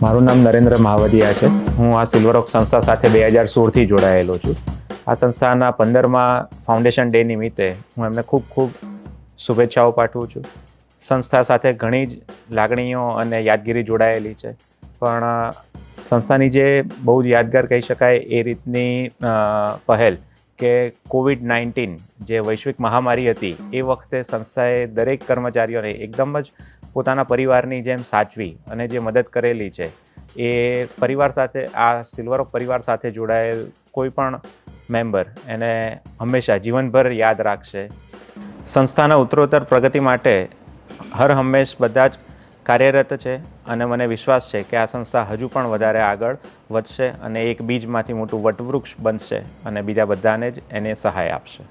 મારું નામ નરેન્દ્ર મહાવદિયા છે. હું આ સિલ્વર ઓક સંસ્થા સાથે 2016થી જોડાયેલો છું. આ સંસ્થાના 15મા ફાઉન્ડેશન ડે નિમિત્તે હું એમને ખૂબ ખૂબ શુભેચ્છાઓ પાઠવું છું. સંસ્થા સાથે ઘણી જ લાગણીઓ અને યાદગીરી જોડાયેલી છે, પણ સંસ્થાની જે બહુ જ યાદગાર કહી શકાય એ રીતની પહેલ કે કોવિડ-19 જે વૈશ્વિક મહામારી હતી, એ વખતે સંસ્થાએ દરેક કર્મચારીઓને એકદમ જ પોતાના પરિવારની જેમ સાચવી અને જે મદદ કરેલી છે, એ પરિવાર સાથે, આ સિલ્વર ઓક પરિવાર સાથે જોડાયેલ કોઈ પણ મેમ્બર એને હંમેશા જીવનભર યાદ રાખશે. સંસ્થાના ઉત્તરોત્તર પ્રગતિ માટે હર હંમેશ બધા જ કાર્યરત છે અને મને વિશ્વાસ છે કે આ સંસ્થા હજુ પણ વધારે આગળ વધશે અને એક બીજમાંથી મોટું વટવૃક્ષ બનશે અને બીજા બધાને જ એને સહાય આપશે.